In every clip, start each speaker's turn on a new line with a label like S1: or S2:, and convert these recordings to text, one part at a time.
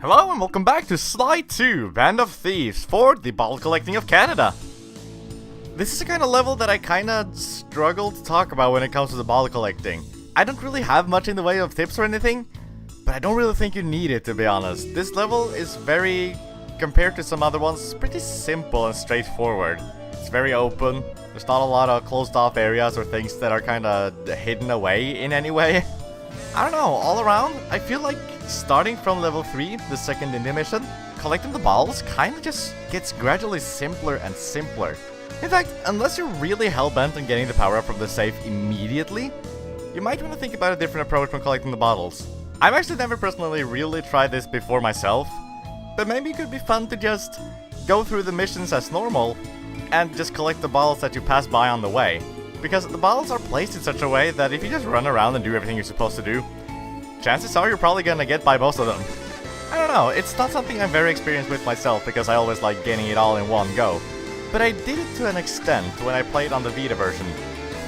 S1: Hello and welcome back to Slide 2, Band of Thieves for the Bottle Collecting of Canada. This is a kind of level that I kinda struggle to talk about when it comes to the bottle collecting. I don't really have much in the way of tips or anything, but I don't really think you need it, to be honest. This level is very, compared to some other ones, pretty simple and straightforward. It's very open, there's not a lot of closed off areas or things that are kinda hidden away in any way. I don't know, all around, I feel like starting from level 3, the second indie mission, collecting the bottles kinda just gets gradually simpler and simpler. In fact, unless you're really hell-bent on getting the power up from the safe immediately, you might want to think about a different approach when collecting the bottles. I've actually never personally really tried this before myself, but maybe it could be fun to just go through the missions as normal and just collect the bottles that you pass by on the way. Because the bottles are placed in such a way that if you just run around and do everything you're supposed to do, chances are you're probably gonna get by most of them. I don't know, it's not something I'm very experienced with myself because I always like getting it all in one go. But I did it to an extent when I played on the Vita version.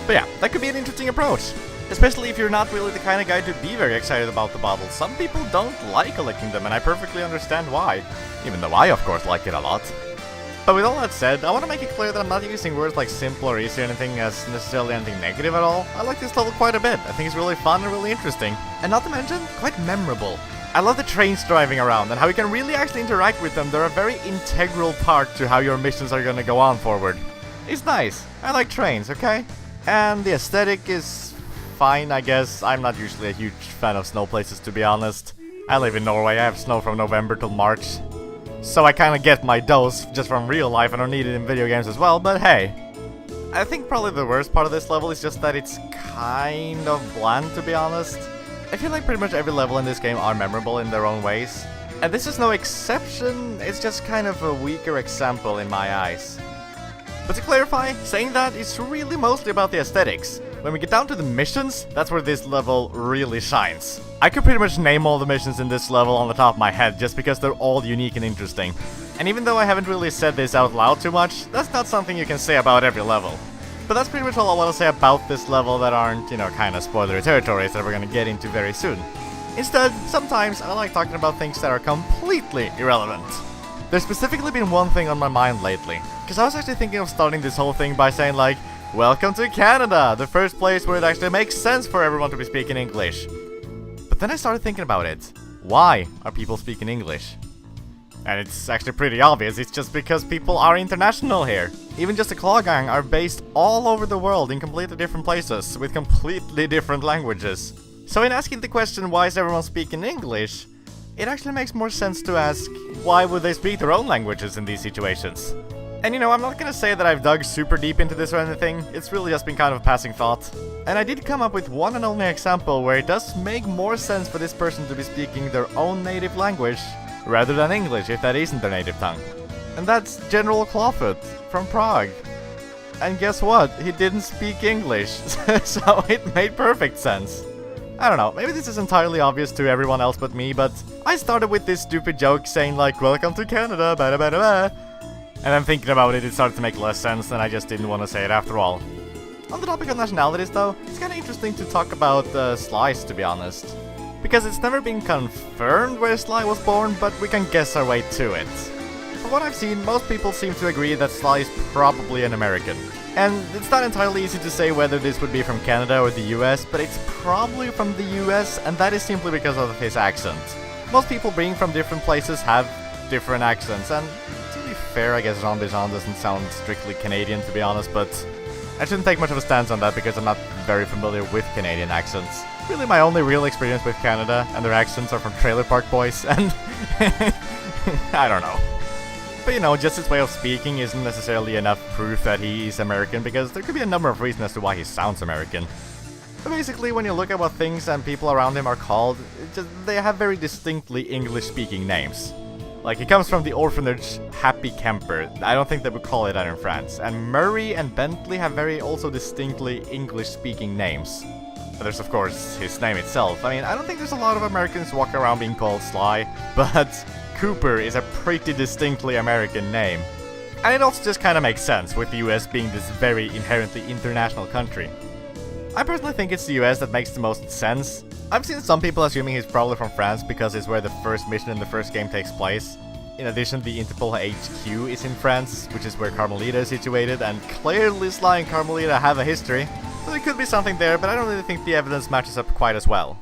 S1: But yeah, that could be an interesting approach. Especially if you're not really the kind of guy to be very excited about the bottles. Some people don't like collecting them and I perfectly understand why. Even though I of course like it a lot. But with all that said, I want to make it clear that I'm not using words like simple or easy or anything as necessarily anything negative at all. I like this level quite a bit. I think it's really fun and really interesting. And not to mention, quite memorable. I love the trains driving around and how you can really actually interact with them. They're a very integral part to how your missions are gonna go on forward. It's nice. I like trains, okay? And the aesthetic is fine, I guess. I'm not usually a huge fan of snow places, to be honest. I live in Norway. I have snow from November till March. So I kinda get my dose just from real life. I don't need it in video games as well, but hey. I think probably the worst part of this level is just that it's kind of bland, to be honest. I feel like pretty much every level in this game are memorable in their own ways. And this is no exception, it's just kind of a weaker example in my eyes. But to clarify, saying that it's really mostly about the aesthetics. When we get down to the missions, that's where this level really shines. I could pretty much name all the missions in this level on the top of my head just because they're all unique and interesting. And even though I haven't really said this out loud too much, that's not something you can say about every level. But that's pretty much all I want to say about this level that aren't, you know, kind of spoilery territories that we're gonna get into very soon. Instead, sometimes I like talking about things that are completely irrelevant. There's specifically been one thing on my mind lately, because I was actually thinking of starting this whole thing by saying like, welcome to Canada, the first place where it actually makes sense for everyone to be speaking English. But then I started thinking about it. Why are people speaking English? And it's actually pretty obvious, it's just because people are international here. Even just the Claw Gang are based all over the world in completely different places, with completely different languages. So in asking the question, why is everyone speaking English, it actually makes more sense to ask, why would they speak their own languages in these situations? And you know, I'm not gonna say that I've dug super deep into this or anything, it's really just been kind of a passing thought. And I did come up with one and only example where it does make more sense for this person to be speaking their own native language, rather than English if that isn't their native tongue. And that's General Clawfoot from Prague. And guess what? He didn't speak English, so it made perfect sense. I don't know, maybe this is entirely obvious to everyone else but me, but I started with this stupid joke saying like, welcome to Canada, bada bada bada. And then thinking about it, it started to make less sense and I just didn't want to say it after all. On the topic of nationalities though, it's kinda interesting to talk about Slice, to be honest. Because it's never been confirmed where Sly was born, but we can guess our way to it. From what I've seen, most people seem to agree that Sly is probably an American. And it's not entirely easy to say whether this would be from Canada or the US, but it's probably from the US, and that is simply because of his accent. Most people being from different places have different accents, and to be fair, I guess Jean Béjean doesn't sound strictly Canadian, to be honest, but I shouldn't take much of a stance on that because I'm not very familiar with Canadian accents. Really, my only real experience with Canada and their accents are from Trailer Park Boys, and I don't know. But you know, just his way of speaking isn't necessarily enough proof that he's American, because there could be a number of reasons as to why he sounds American. But basically, when you look at what things and people around him are called, they have very distinctly English-speaking names. Like, he comes from the orphanage Happy Camper. I don't think they would call it that in France. And Murray and Bentley have very also distinctly English-speaking names. And there's of course his name itself. I mean, I don't think there's a lot of Americans walking around being called Sly, but Cooper is a pretty distinctly American name. And it also just kinda makes sense with the US being this very inherently international country. I personally think it's the US that makes the most sense. I've seen some people assuming he's probably from France because it's where the first mission in the first game takes place. In addition, the Interpol HQ is in France, which is where Carmelita is situated, and clearly Sly and Carmelita have a history. So there could be something there, but I don't really think the evidence matches up quite as well.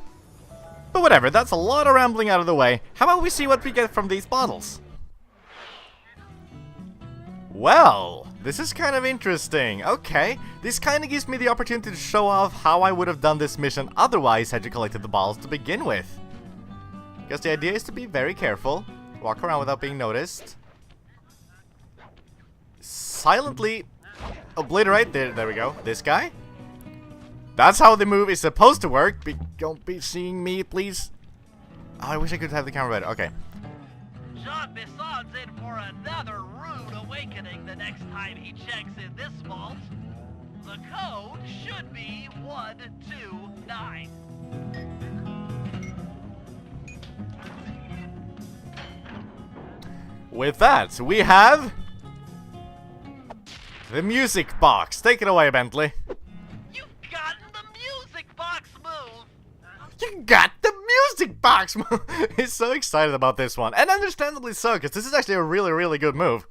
S1: But whatever, that's a lot of rambling out of the way. How about we see what we get from these bottles? Well, this is kind of interesting. Okay, this kind of gives me the opportunity to show off how I would have done this mission otherwise had you collected the bottles to begin with. Because the idea is to be very careful, walk around without being noticed, silently obliterate, there we go, this guy. That's how the move is supposed to work. Don't be seeing me, please. Oh, I wish I could have the camera better. Okay.
S2: Jean Bisson's in for another rude awakening the next time he checks in this vault. The code should be 129.
S1: With that, we have the music box. Take it away, Bentley.
S2: You've gotten the music box move.
S1: You got the music box move! He's so excited about this one. And understandably so, because this is actually a really, really good move.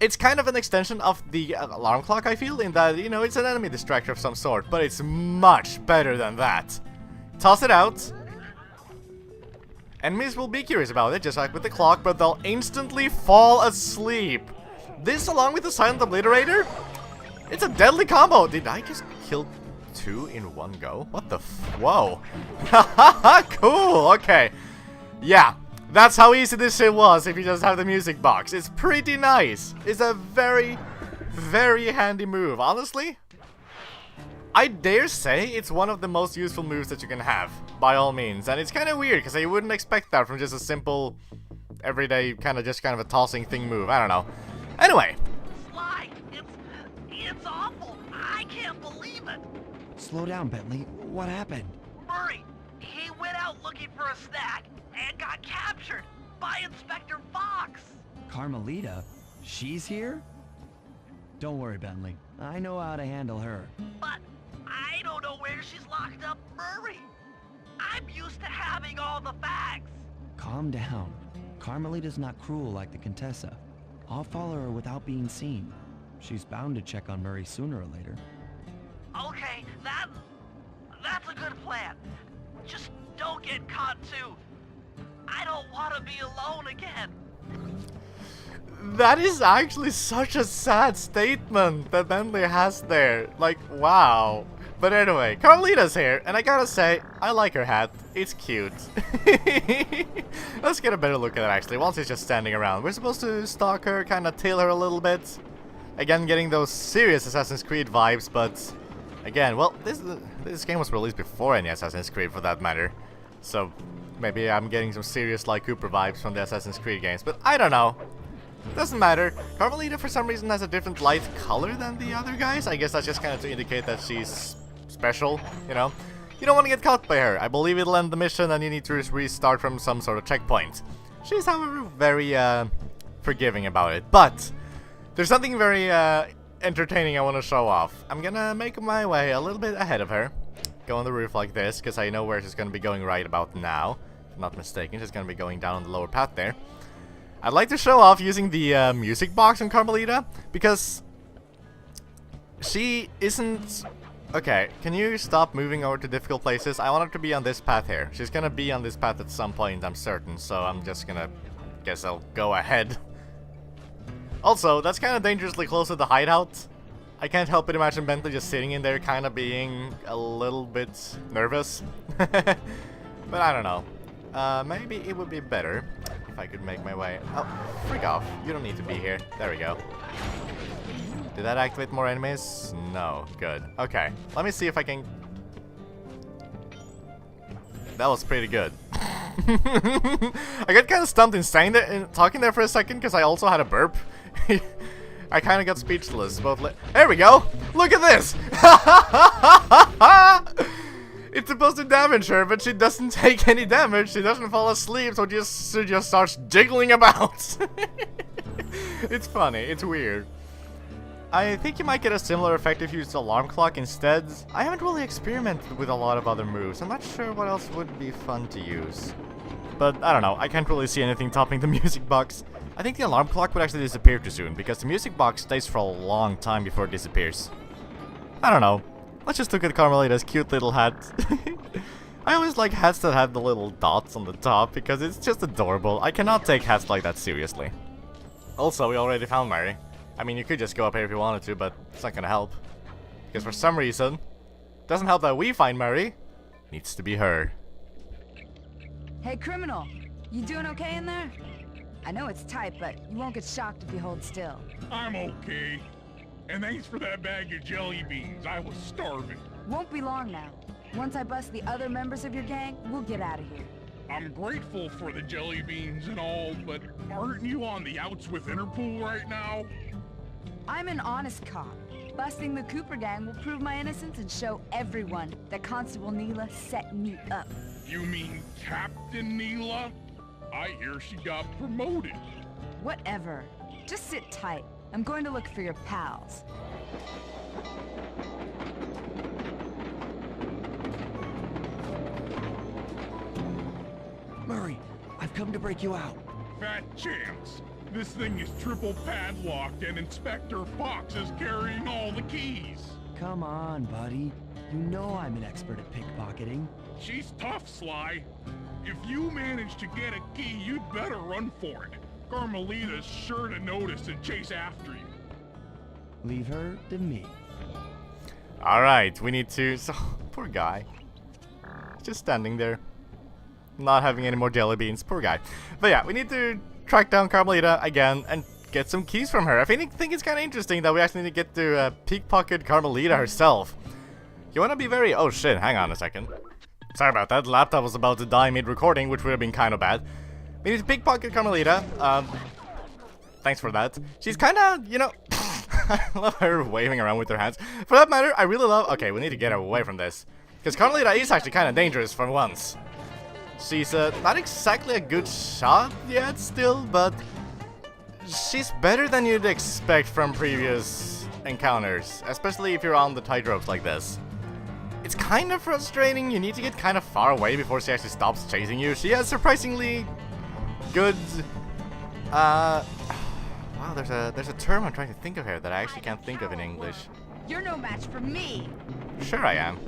S1: It's kind of an extension of the alarm clock, I feel, in that, you know, it's an enemy distractor of some sort. But it's much better than that. Toss it out. Enemies will be curious about it, just like with the clock, but they'll instantly fall asleep. This, along with the silent obliterator, it's a deadly combo. Did I just kill 2 in one go? What the whoa. Haha, cool, okay. Yeah, that's how easy this shit was if you just have the music box. It's pretty nice. It's a very, very handy move. Honestly, I dare say it's one of the most useful moves that you can have, by all means. And it's kind of weird, because I wouldn't expect that from just a simple, everyday, kind of a tossing thing move. I don't know. Anyway.
S2: Sly, it's awful. I can't believe it.
S3: Slow down, Bentley. What happened?
S2: Murray, he went out looking for a snack and got captured by Inspector Fox.
S3: Carmelita? She's here? Don't worry, Bentley. I know how to handle her.
S2: But I don't know where she's locked up, Murray. I'm used to having all the facts.
S3: Calm down. Carmelita's not cruel like the Contessa. I'll follow her without being seen. She's bound to check on Murray sooner or later.
S2: Okay, that's a good plan. Just don't get caught too. I don't want to be alone again.
S1: That is actually such a sad statement that Bentley has there. Like, wow. But anyway, Carmelita's here, and I gotta say, I like her hat. It's cute. Let's get a better look at it, actually, while she's just standing around. We're supposed to stalk her, kind of tail her a little bit. Again, getting those serious Assassin's Creed vibes, but... Again, well, this game was released before any Assassin's Creed, for that matter. So, maybe I'm getting some serious Sly Cooper vibes from the Assassin's Creed games, but I don't know. Doesn't matter. Carmelita, for some reason, has a different light color than the other guys. I guess that's just kind of to indicate that she's special, you know? You don't want to get caught by her. I believe it'll end the mission and you need to restart from some sort of checkpoint. She's, however, very forgiving about it. But there's something very entertaining I want to show off. I'm gonna make my way a little bit ahead of her. Go on the roof like this, because I know where she's gonna be going right about now. If I'm not mistaken, she's gonna be going down on the lower path there. I'd like to show off using the music box on Carmelita, because she isn't... Okay, can you stop moving over to difficult places? I want her to be on this path here. She's gonna be on this path at some point, I'm certain, so I'm just gonna... guess I'll go ahead. Also, that's kind of dangerously close to the hideout. I can't help but imagine Bentley just sitting in there kind of being a little bit nervous. But I don't know. Maybe it would be better if I could make my way... Oh, freak off. You don't need to be here. There we go. Did that activate more enemies? No. Good. Okay. Let me see if I can... That was pretty good. I got kind of stumped in saying that and talking there for a second because I also had a burp. I kind of got speechless. There we go. Look at this. It's supposed to damage her, but she doesn't take any damage. She doesn't fall asleep, so she just starts jiggling about. It's funny. It's weird. I think you might get a similar effect if you use the alarm clock instead. I haven't really experimented with a lot of other moves. I'm not sure what else would be fun to use. But I don't know, I can't really see anything topping the music box. I think the alarm clock would actually disappear too soon, because the music box stays for a long time before it disappears. I don't know. Let's just look at Carmelita's cute little hat. I always like hats that have the little dots on the top, because it's just adorable. I cannot take hats like that seriously. Also, we already found Mary. I mean, you could just go up here if you wanted to, but it's not gonna help. Because for some reason, it doesn't help that we find Mary. Needs to be her.
S4: Hey, criminal. You doing okay in there? I know it's tight, but you won't get shocked if you hold still.
S5: I'm okay. And thanks for that bag of jelly beans. I was starving.
S4: Won't be long now. Once I bust the other members of your gang, we'll get out of here.
S5: I'm grateful for the jelly beans and all, but aren't you on the outs with Interpol right now?
S4: I'm an honest cop. Busting the Cooper gang will prove my innocence and show everyone that Constable Neela set me up.
S5: You mean Captain Neela? I hear she got promoted.
S4: Whatever. Just sit tight. I'm going to look for your pals.
S3: Murray, I've come to break you out.
S5: Fat chance. This thing is triple padlocked and Inspector Fox is carrying all the keys.
S3: Come on, buddy. You know I'm an expert at pickpocketing.
S5: She's tough, Sly. If you manage to get a key, you'd better run for it. Carmelita's sure to notice and chase after you.
S3: Leave her to me.
S1: Alright, we need to... So, poor guy. Just standing there. Not having any more jelly beans. Poor guy. But yeah, we need to track down Carmelita again and get some keys from her. I think it's kind of interesting that we actually need to get to pickpocket Carmelita herself. You want to be very... Oh shit, hang on a second. Sorry about that. The laptop was about to die mid-recording, which would have been kind of bad. We need to pickpocket Carmelita. Thanks for that. She's kind of, you know... I love her waving around with her hands. For that matter, I really love... Okay, we need to get away from this. Because Carmelita is actually kind of dangerous for once. She's not exactly a good shot yet still, but... she's better than you'd expect from previous encounters. Especially if you're on the tightropes like this. It's kind of frustrating. You need to get kind of far away before she actually stops chasing you. She has surprisingly good... Wow, there's a term I'm trying to think of here that I actually can't think of in English.
S4: You're no match for me.
S1: Sure I am.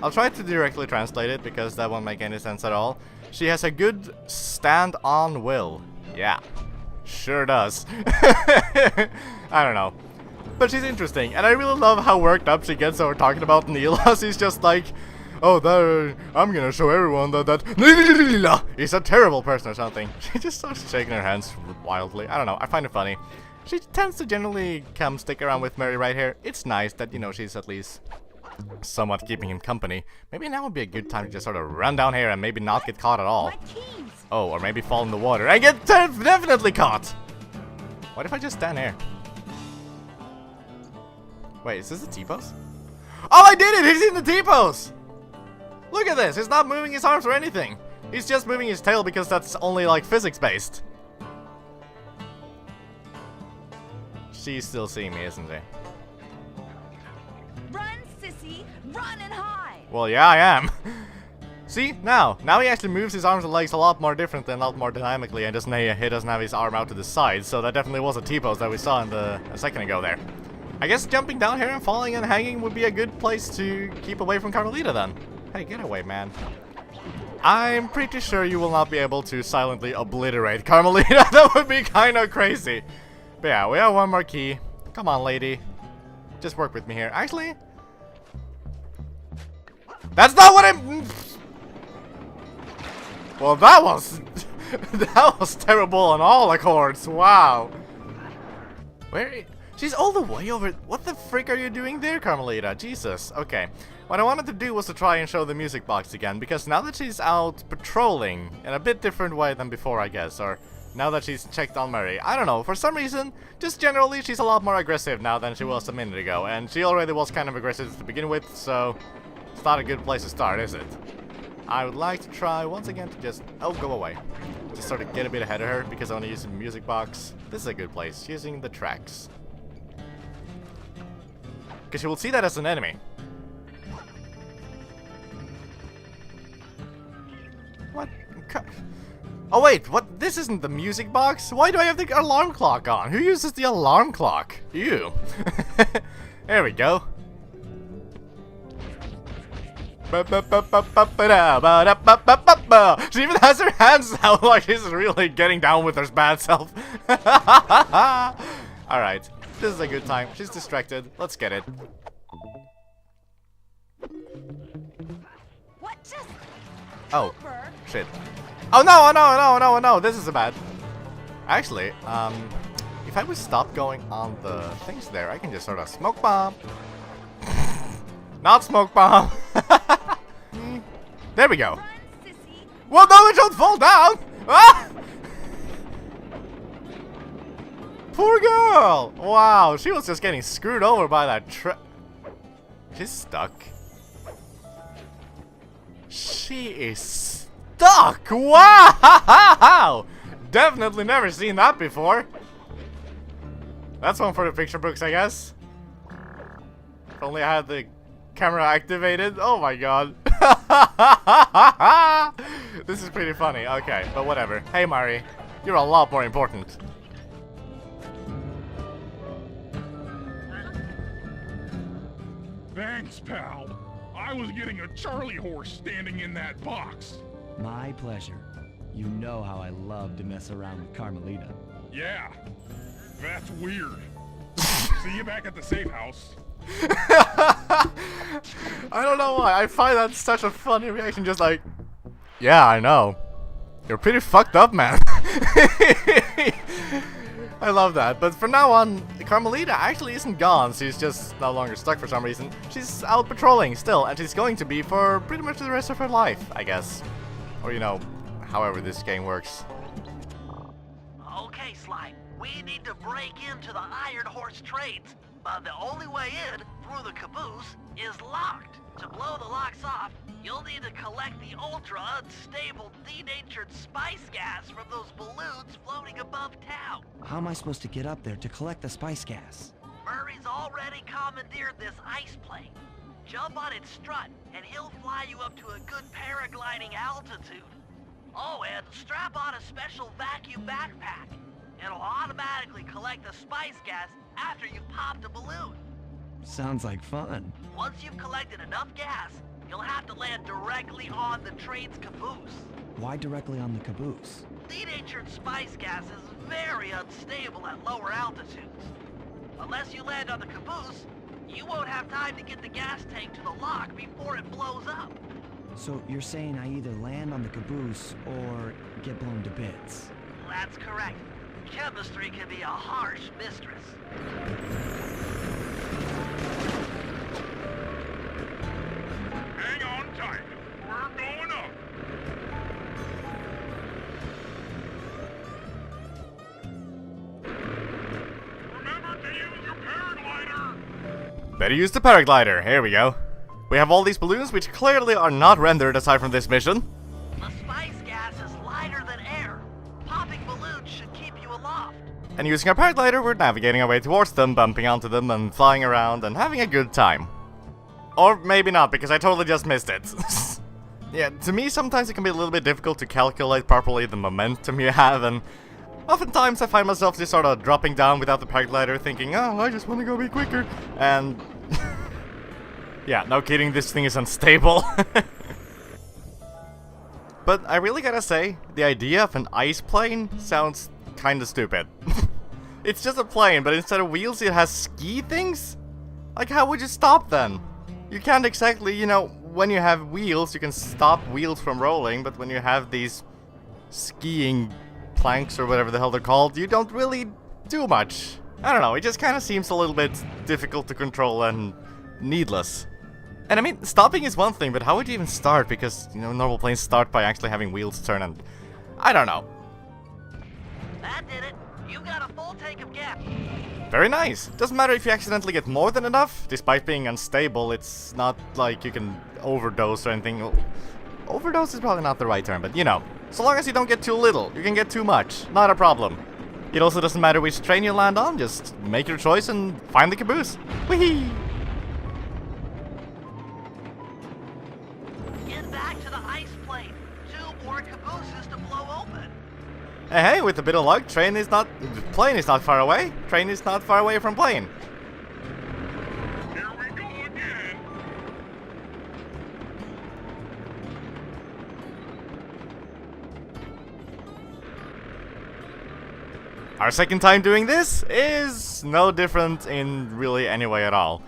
S1: I'll try to directly translate it because that won't make any sense at all. She has a good stand-on will. Yeah, sure does. I don't know. But she's interesting, and I really love how worked up she gets over talking about Neela. She's just like, oh, I'm gonna show everyone that Neela is a terrible person or something. She just starts shaking her hands wildly. I don't know, I find it funny. She tends to generally come stick around with Mary right here. It's nice that, you know, she's at least somewhat keeping him company. Maybe now would be a good time to just sort of run down here and maybe not get caught at all. Oh, or maybe fall in the water and get definitely caught. What if I just stand here? Wait, is this a T-pose? Oh, I did it! He's in the T-pose! Look at this! He's not moving his arms or anything. He's just moving his tail because that's only like physics-based. She's still seeing me, isn't she?
S4: Run, sissy! Run and hide!
S1: Well, yeah, I am. See? Now he actually moves his arms and legs a lot more different and a lot more dynamically, and he doesn't have his arm out to the side, so that definitely was a T-pose that we saw in a second ago there. I guess jumping down here and falling and hanging would be a good place to keep away from Carmelita then. Hey, get away, man. I'm pretty sure you will not be able to silently obliterate Carmelita. That would be kind of crazy. But yeah, we have one more key. Come on, lady. Just work with me here. Actually, that's not what I'm... Well, that was... that was terrible on all accords. Wow. Where... She's all the way over... What the frick are you doing there, Carmelita? Jesus. Okay. What I wanted to do was to try and show the music box again, because now that she's out patrolling, in a bit different way than before, I guess, or now that she's checked on Murray, I don't know, for some reason, just generally, she's a lot more aggressive now than she was a minute ago, and she already was kind of aggressive to begin with, so it's not a good place to start, is it? I would like to try once again to just... Oh, go away. Just sort of get a bit ahead of her, because I want to use the music box. This is a good place, using the tracks. because she will see that as an enemy. What? Oh wait, what? This isn't the music box? Why do I have the alarm clock on? Who uses the alarm clock? You. There we go. She even has her hands out like she's really getting down with her bad self. Alright, this is a good time. She's distracted. Let's get it.
S4: What just...
S1: Oh,
S4: Cooper?
S1: shit. Oh no, no, this is bad. Actually, if I would stop going on the things there, I can just sort of smoke bomb. Not smoke bomb. There we go.
S4: Run, sissy.
S1: Well, no, don't fall down. Ah! Poor girl. Wow, she was just getting screwed over by that She's stuck. She is stuck. Wow. Definitely never seen that before. That's one for the picture books, I guess. If only I had the camera activated. Oh my god. This is pretty funny. Okay, but whatever. Hey Mari, you're a lot more important.
S5: Thanks, pal. I was getting a Charlie horse standing in that box.
S3: My pleasure. You know how I love to mess around with Carmelita.
S5: Yeah, that's weird. See you back at the safe house.
S1: I don't know why. I find that such a funny reaction. Just like, yeah, I know. You're pretty fucked up, man. I love that. But from now on, Carmelita actually isn't gone. She's just no longer stuck for some reason. She's out patrolling still, and she's going to be for pretty much the rest of her life, I guess. Or, you know, however this game works.
S2: Okay, Sly, we need to break into the Iron Horse trades, but the only way in, through the caboose, is locked. To blow the locks off, you'll need to collect the ultra-unstable denatured spice gas from those balloons floating above town.
S3: How am I supposed to get up there to collect the spice gas?
S2: Murray's already commandeered this ice plane. Jump on its strut, and he'll fly you up to a good paragliding altitude. Oh, and strap on a special vacuum backpack. It'll automatically collect the spice gas after you've popped a balloon.
S3: Sounds like fun.
S2: Once you've collected enough gas, you'll have to land directly on the train's caboose.
S3: Why directly on the caboose?
S2: Denatured spice gas is very unstable at lower altitudes. Unless you land on the caboose, you won't have time to get the gas tank to the lock before it blows up.
S3: So you're saying I either land on the caboose or get blown to bits?
S2: That's correct. Chemistry can be a harsh mistress.
S5: Hang on tight. We're going up. Remember to use your paraglider.
S1: Better use the paraglider. Here we go. We have all these balloons which clearly are not rendered aside from this mission.
S2: The spice gas is lighter than air. Popping balloons should keep you aloft.
S1: And using our paraglider, we're navigating our way towards them, bumping onto them and flying around and having a good time. Or maybe not, because I totally just missed it. Yeah, to me sometimes it can be a little bit difficult to calculate properly the momentum you have, and oftentimes I find myself just sort of dropping down without the paraglider thinking, oh, I just want to go a bit quicker, and... yeah, no kidding, this thing is unstable. But I really gotta say, the idea of an ice plane sounds kinda stupid. It's just a plane, but instead of wheels it has ski things? Like, how would you stop then? You can't exactly, you know, when you have wheels you can stop wheels from rolling, but when you have these skiing planks or whatever the hell they're called, you don't really do much. I don't know, it just kinda seems a little bit difficult to control and needless. And I mean, stopping is one thing, but how would you even start? Because, you know, normal planes start by actually having wheels turn and... I don't know.
S2: That did it. You got a full tank of gas.
S1: Very nice. Doesn't matter if you accidentally get more than enough. Despite being unstable, it's not like you can overdose or anything. Overdose is probably not the right term, but you know. So long as you don't get too little, you can get too much. Not a problem. It also doesn't matter which train you land on, just make your choice and find the caboose. Whee! Hey, with a bit of luck, plane is not far away. Train is not far away from plane.
S5: Here we go again.
S1: Our second time doing this is no different in really any way at all.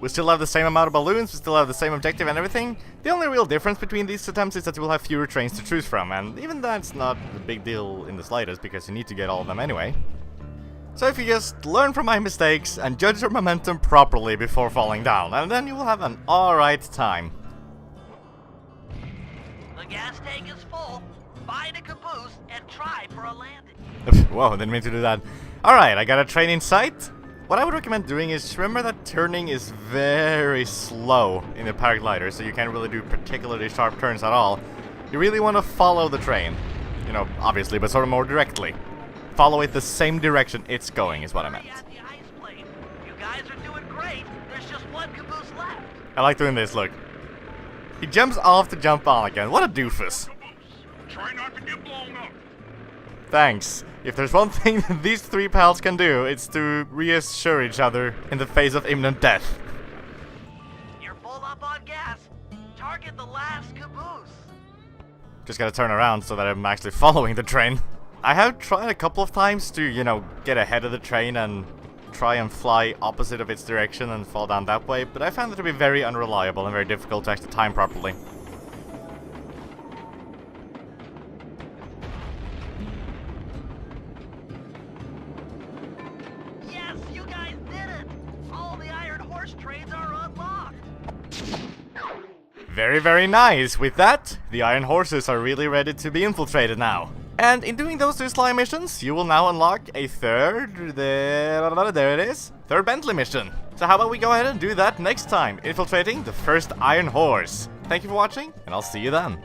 S1: We still have the same amount of balloons, we still have the same objective and everything. The only real difference between these attempts is that you will have fewer trains to choose from, and even that's not a big deal in the slightest, because you need to get all of them anyway. So if you just learn from my mistakes and judge your momentum properly before falling down, and then you will have an alright time.
S2: The gas tank is full. Find a caboose and try for a landing.
S1: Whoa, didn't mean to do that. Alright, I got a train in sight. What I would recommend doing is remember that turning is very slow in the paraglider, so you can't really do particularly sharp turns at all. You really want to follow the train. You know, obviously, but sort of more directly. Follow it the same direction it's going, is what I meant.
S2: At the ice plane. You guys are doing great. There's just one caboose left.
S1: I like doing this, look. He jumps off to jump on again. What a doofus.
S5: Try not to get blown up.
S1: Thanks. If there's one thing these three pals can do, it's to reassure each other in the face of imminent death.
S2: You're full up on gas. Target the last caboose.
S1: Just gotta turn around so that I'm actually following the train. I have tried a couple of times to, you know, get ahead of the train and try and fly opposite of its direction and fall down that way, but I found it to be very unreliable and very difficult to actually time properly.
S2: Yes, you guys did it. All the Iron Horse trains are unlocked.
S1: Very, very nice. With that, the Iron Horses are really ready to be infiltrated now. And in doing those two slime missions, you will now unlock a third Bentley mission. So how about we go ahead and do that next time, infiltrating the first Iron Horse. Thank you for watching, and I'll see you then.